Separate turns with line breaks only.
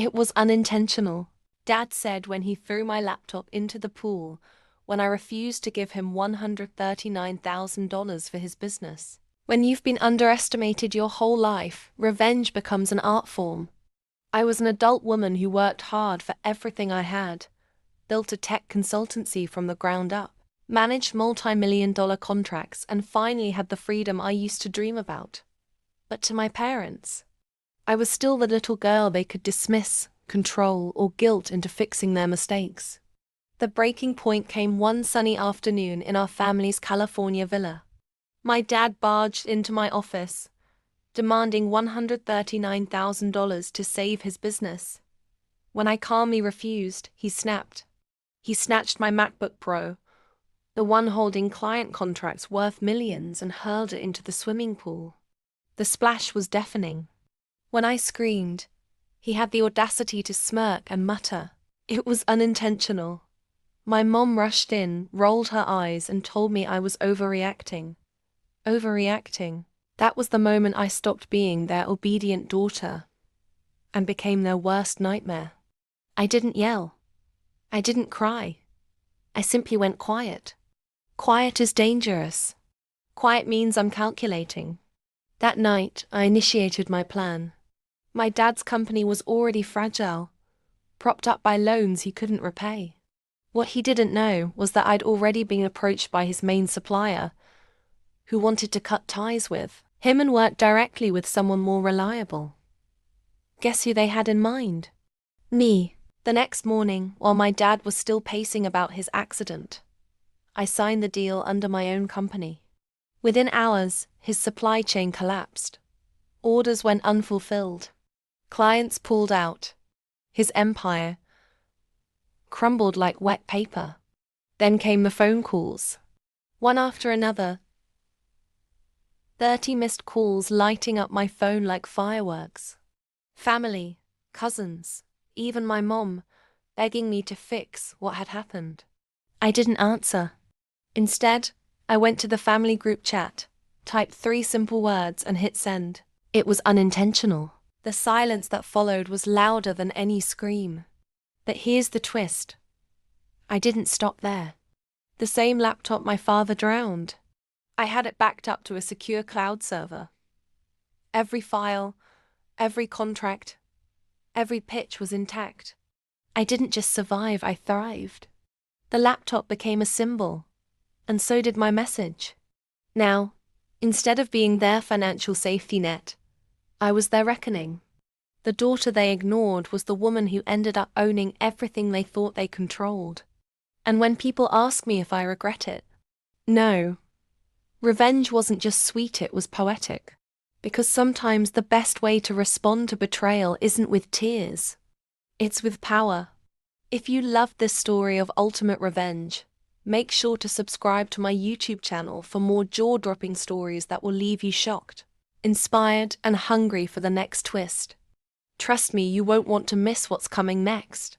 It was unintentional, Dad said when he threw my laptop into the pool when I refused to give him $139,000 for his business. When you've been underestimated your whole life, revenge becomes an art form. I was an adult woman who worked hard for everything I had, built a tech consultancy from the ground up, managed multi-million-dollar contracts, and finally had the freedom I used to dream about. But to my parents, I was still the little girl they could dismiss, control, or guilt into fixing their mistakes. The breaking point came one sunny afternoon in our family's California villa. My dad barged into my office, demanding $139,000 to save his business. When I calmly refused, he snapped. He snatched my MacBook Pro, the one holding client contracts worth millions, and hurled it into the swimming pool. The splash was deafening. When I screamed, he had the audacity to smirk and mutter, "It was unintentional." My mom rushed in, rolled her eyes, and told me I was overreacting. Overreacting. That was the moment I stopped being their obedient daughter and became their worst nightmare. I didn't yell. I didn't cry. I simply went quiet. Quiet is dangerous. Quiet means I'm calculating. That night, I initiated my plan. My dad's company was already fragile, propped up by loans he couldn't repay. What he didn't know was that I'd already been approached by his main supplier, who wanted to cut ties with him and work directly with someone more reliable. Guess who they had in mind? Me. The next morning, while my dad was still pacing about his accident, I signed the deal under my own company. Within hours, his supply chain collapsed. Orders went unfulfilled. Clients pulled out. His empire crumbled like wet paper. Then came the phone calls. One after another, 30 missed calls lighting up my phone like fireworks. Family, cousins, even my mom, begging me to fix what had happened. I didn't answer. Instead, I went to the family group chat, typed 3 simple words, and hit send. It was unintentional. The silence that followed was louder than any scream. But here's the twist. I didn't stop there. The same laptop my father drowned. I had it backed up to a secure cloud server. Every file, every contract, every pitch was intact. I didn't just survive, I thrived. The laptop became a symbol, and so did my message. Now, instead of being their financial safety net, I was their reckoning. The daughter they ignored was the woman who ended up owning everything they thought they controlled. And when people ask me if I regret it, no. Revenge wasn't just sweet, it was poetic. Because sometimes the best way to respond to betrayal isn't with tears. It's with power. If you loved this story of ultimate revenge, make sure to subscribe to my YouTube channel for more jaw-dropping stories that will leave you shocked, inspired, and hungry for the next twist. Trust me, you won't want to miss what's coming next.